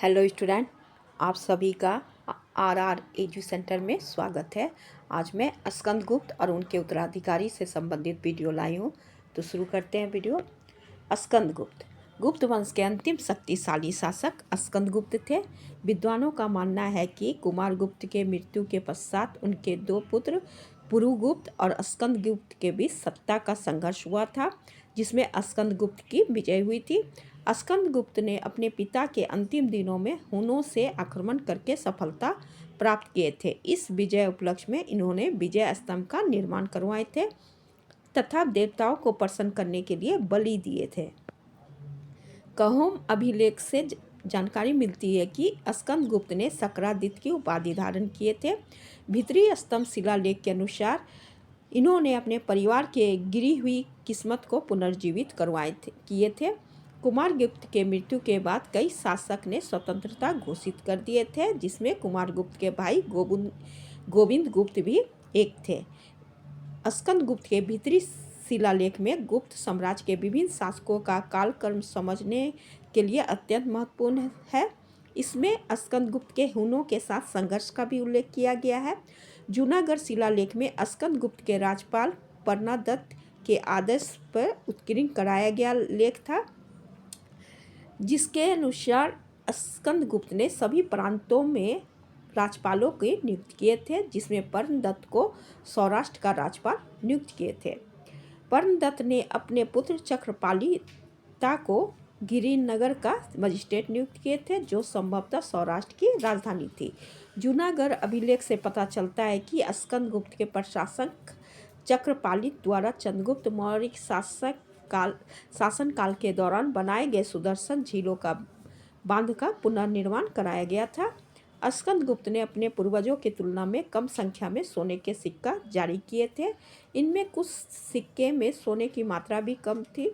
Hello student, आप सभी का आर एजू सेंटर में स्वागत है। आज मैं स्कंदगुप्त और उनके उत्तराधिकारी से संबंधित वीडियो लाई हूँ। तो शुरू करते हैं वीडियो। स्कंदगुप्त गुप्त वंश के अंतिम शक्तिशाली शासक स्कंदगुप्त थे। विद्वानों का मानना है कि कुमारगुप्त के मृत्यु के पश्चात उनके दो पुत्र पुरुगुप्त और स्कंदगुप्त के बीच सत्ता का संघर्ष हुआ था, जिसमें स्कंदगुप्त की विजय हुई थी। स्कंदगुप्त ने अपने पिता के अंतिम दिनों में हुनों से आक्रमण करके सफलता प्राप्त किए थे। इस विजय उपलक्ष्य में इन्होंने विजय स्तंभ का निर्माण करवाए थे तथा देवताओं को प्रसन्न करने के लिए बलि दिए थे। कहोम अभिलेख से जानकारी मिलती है कि स्कंदगुप्त ने सक्रादित्य की उपाधि धारण किए थे। भीतरी स्तंभ शिलालेख के अनुसार इन्होंने अपने परिवार के गिरी हुई किस्मत को पुनर्जीवित किए थे। कुमारगुप्त के मृत्यु के बाद कई शासक ने स्वतंत्रता घोषित कर दिए थे, जिसमें कुमारगुप्त के भाई गोविंद गुप्त भी एक थे। स्कंदगुप्त के भीतरी शिलालेख में गुप्त साम्राज्य के विभिन्न शासकों का कालक्रम समझने के लिए अत्यंत महत्वपूर्ण है। इसमें स्कंदगुप्त के हुनों के साथ संघर्ष का भी उल्लेख किया गया है। जूनागढ़ शिलालेख में स्कंदगुप्त के राजपाल परनादत्त के आदेश पर उत्कीर्ण कराया गया लेख था, जिसके अनुसार स्कंदगुप्त ने सभी प्रांतों में राजपालों के नियुक्त किए थे, जिसमें परनदत्त को सौराष्ट्र का राजपाल नियुक्त किए थे। परनदत्त ने अपने पुत्र चक्रपालिता को गिरिनगर का मजिस्ट्रेट नियुक्त किए थे, जो संभवतः सौराष्ट्र की राजधानी थी। जूनागढ़ अभिलेख से पता चलता है कि स्कंदगुप्त के प्रशासक चक्रपालित द्वारा चंद्रगुप्त मौर्य शासनकाल के दौरान बनाए गए सुदर्शन झीलों का बांध का पुनर्निर्माण कराया गया था। स्कंदगुप्त ने अपने पूर्वजों की तुलना में कम संख्या में सोने के सिक्का जारी किए थे। इनमें कुछ सिक्के में सोने की मात्रा भी कम थी।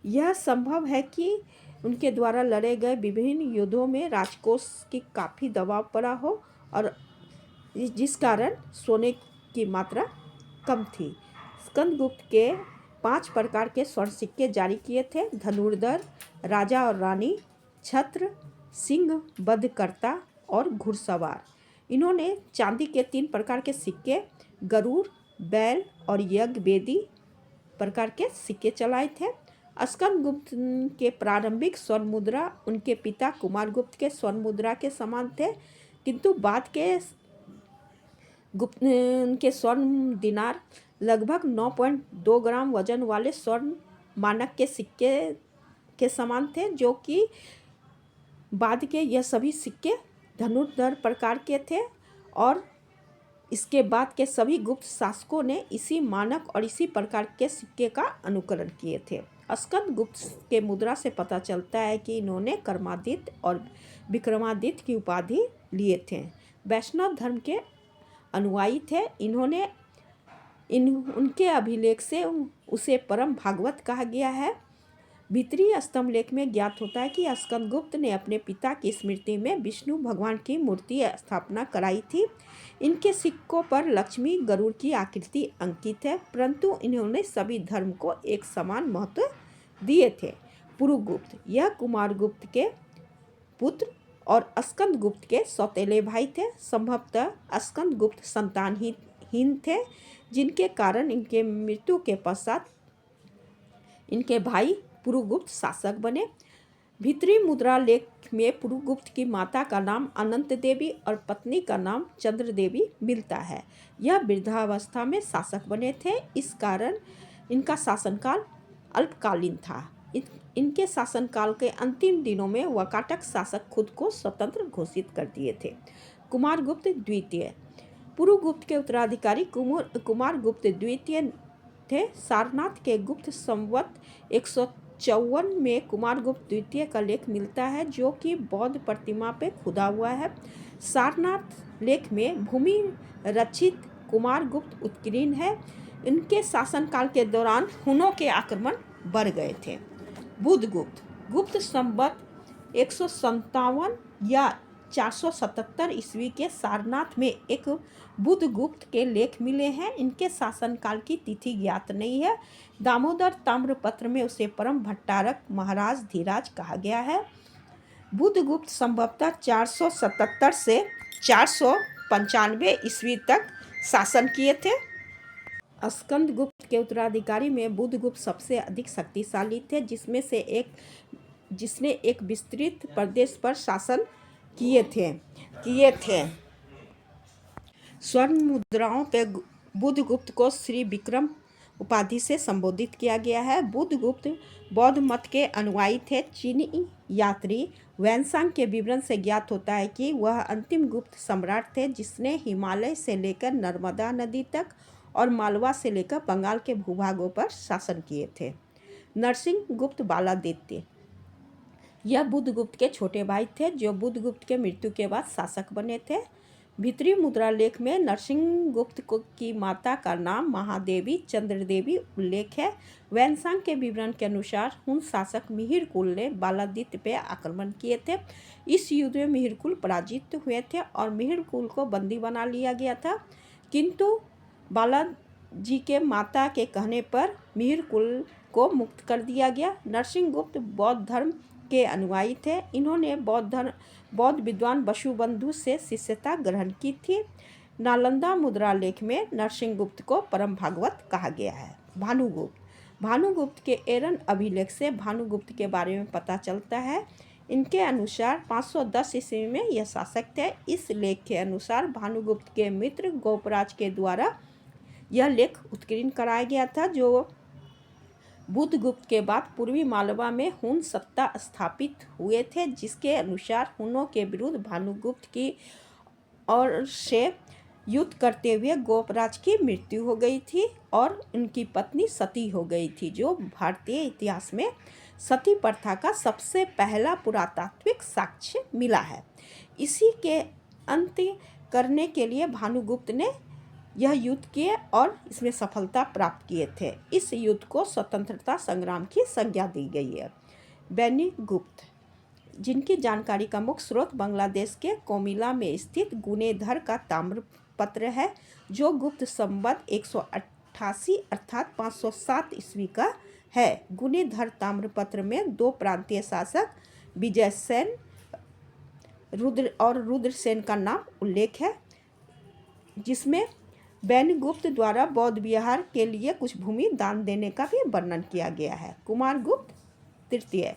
यह संभव है कि उनके द्वारा लड़े गए विभिन्न युद्धों में राजकोष की काफ़ी दबाव पड़ा हो और जिस कारण सोने की मात्रा कम थी। स्कंदगुप्त के 5 प्रकार के स्वर्ण सिक्के जारी किए थे: धनुर्धर, राजा और रानी, छत्र, सिंह वधकर्ता और घुड़सवार। इन्होंने चांदी के 3 प्रकार के सिक्के, गरुड़, बैल और यज्ञ वेदी प्रकार के सिक्के चलाए थे। स्कंदगुप्त के प्रारंभिक स्वर्ण मुद्रा उनके पिता कुमारगुप्त के स्वर्ण मुद्रा के समान थे, किंतु बाद के उनके स्वर्ण दिनार लगभग 9.2 ग्राम वजन वाले स्वर्ण मानक के सिक्के के समान थे, जो कि बाद के यह सभी सिक्के धनुर्धर प्रकार के थे और इसके बाद के सभी गुप्त शासकों ने इसी मानक और इसी प्रकार के सिक्के का अनुकरण किए थे। स्कंदगुप्त के मुद्रा से पता चलता है कि इन्होंने कर्मादित्य और विक्रमादित्य की उपाधि लिए थे। वैष्णव धर्म के अनुयायी थे। उनके अभिलेख से उसे परम भागवत कहा गया है। भीतरी स्तंभ लेख में ज्ञात होता है कि स्कंदगुप्त ने अपने पिता की स्मृति में विष्णु भगवान की मूर्ति स्थापना कराई थी। इनके सिक्कों पर लक्ष्मी गरुड़ की आकृति अंकित है, परंतु इन्होंने सभी धर्म को एक समान महत्व दिए थे। पुरुगुप्त यह कुमारगुप्त के पुत्र और स्कंदगुप्त के सौतेले भाई थे। संभवतः स्कंदगुप्त संतानहीन थे, जिनके कारण इनके मृत्यु के पश्चात इनके भाई पुरुगुप्त शासक बने। भीतरी मुद्रा लेख में पुरुगुप्त की माता का नाम अनंत देवी और पत्नी का नाम चंद्र देवी मिलता है। यह वृद्धावस्था में शासक बने थे, इस कारण इनका शासनकाल अल्पकालीन था। इनके शासनकाल के अंतिम दिनों में वाकाटक शासक खुद को स्वतंत्र घोषित कर दिए थे। कुमारगुप्त द्वितीय पुरुगुप्त के उत्तराधिकारी कुमारगुप्त द्वितीय थे। सारनाथ के गुप्त संवत 154 में कुमारगुप्त द्वितीय का लेख मिलता है, जो कि बौद्ध प्रतिमा पे खुदा हुआ है। सारनाथ लेख में भूमि रक्षित कुमारगुप्त उत्कीर्ण है। इनके शासनकाल के दौरान हुनों के आक्रमण बढ़ गए थे। बुधगुप्त गुप्त संवत 157 या 477 ईस्वी के सारनाथ में एक बुधगुप्त के लेख मिले हैं। इनके शासनकाल की तिथि ज्ञात नहीं है। दामोदर ताम्रपत्र में उसे परम भट्टारक महाराज धीराज कहा गया है। बुधगुप्त संभवतः 477 से 495 ईस्वी तक शासन किए थे। स्कंदगुप्त के उत्तराधिकारी में बुधगुप्त सबसे अधिक शक्तिशाली थे, जिसने एक विस्तृत प्रदेश पर शासन किए थे। स्वर्ण मुद्राओं पे बुधगुप्त को श्री विक्रम उपाधि से संबोधित किया गया है। बुधगुप्त बौद्ध मत के अनुयायी थे। चीनी यात्री वैनसांग के विवरण से ज्ञात होता है कि वह अंतिम गुप्त सम्राट थे जिसने हिमालय से लेकर नर्मदा नदी तक और मालवा से लेकर बंगाल के भूभागों पर शासन किए थे। नरसिंहगुप्त बालादित्य यह बुधगुप्त के छोटे भाई थे जो बुधगुप्त के मृत्यु के बाद शासक बने थे। भीतरी मुद्रा लेख में नरसिंहगुप्त की माता का नाम महादेवी चंद्रदेवी उल्लेख है। वैनसांग के विवरण के अनुसार हुन शासक मिहिरकुल ने बालादित्य पे आक्रमण किए थे। इस युद्ध में मिहिरकुल पराजित हुए थे और मिहिरकुल को बंदी बना लिया गया था, किंतु बालाजी के माता के कहने पर मिहिरकुल को मुक्त कर दिया गया। नरसिंहगुप्त बौद्ध धर्म के अनुयायी थे। इन्होंने बौद्ध विद्वान वसुबंधु से शिष्यता ग्रहण की थी। नालंदा मुद्रा लेख में नरसिंहगुप्त को परम भागवत कहा गया है। भानुगुप्त के एरन अभिलेख से भानुगुप्त के बारे में पता चलता है। इनके अनुसार 510 ईस्वी में यह शासक थे। इस लेख के अनुसार भानुगुप्त के मित्र गोपराज के द्वारा यह लेख उत्कीर्ण कराया गया था, जो बुधगुप्त के बाद पूर्वी मालवा में हुन सत्ता स्थापित हुए थे, जिसके अनुसार हुनों के विरुद्ध भानुगुप्त की ओर से युद्ध करते हुए गोपराज की मृत्यु हो गई थी और उनकी पत्नी सती हो गई थी, जो भारतीय इतिहास में सती प्रथा का सबसे पहला पुरातात्विक साक्ष्य मिला है। इसी के अंत करने के लिए भानुगुप्त ने यह युद्ध किए और इसमें सफलता प्राप्त किए थे। इस युद्ध को स्वतंत्रता संग्राम की संज्ञा दी गई है। बैनिगुप्त, जिनकी जानकारी का मुख्य स्रोत बांग्लादेश के कोमिला में स्थित गुनेधर का ताम्रपत्र है, जो गुप्त संवत 188 अर्थात 507 ईस्वी का है। गुनेधर ताम्रपत्र में दो प्रांतीय शासक विजयसेन और रुद्रसेन का नाम उल्लेख है, जिसमें बैनिगुप्त द्वारा बौद्ध विहार के लिए कुछ भूमि दान देने का भी वर्णन किया गया है। कुमारगुप्त तृतीय,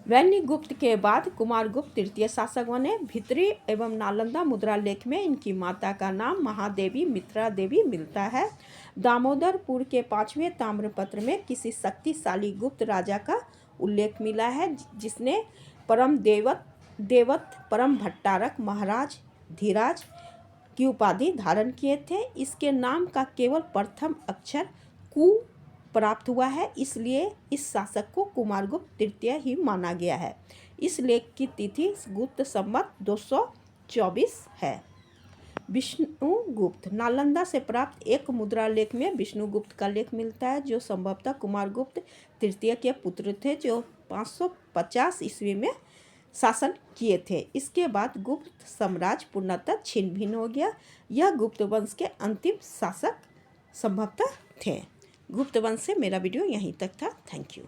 बैनिगुप्त के बाद कुमारगुप्त तृतीय शासक बने। भित्री एवं नालंदा मुद्रा लेख में इनकी माता का नाम महादेवी मित्रा देवी मिलता है। दामोदरपुर के 5वें ताम्रपत्र में किसी शक्तिशाली गुप्त राजा का उल्लेख मिला है, जिसने परम देवत परम भट्टारक महाराज धीराज की उपाधि धारण किए थे। इसके नाम का केवल प्रथम अक्षर कु प्राप्त हुआ है, इसलिए इस शासक को कुमारगुप्त तृतीय ही माना गया है। इस लेख की तिथि गुप्त संवत 224 है। विष्णुगुप्त, नालंदा से प्राप्त एक मुद्रा लेख में विष्णुगुप्त का लेख मिलता है, जो संभवतः कुमारगुप्त तृतीय के पुत्र थे, जो 550 ईस्वी में शासन किए थे। इसके बाद गुप्त साम्राज्य पूर्णतः छिन्न भिन्न हो गया। यह गुप्त वंश के अंतिम शासक संभवतः थे। गुप्त वंश से मेरा वीडियो यहीं तक था। Thank you.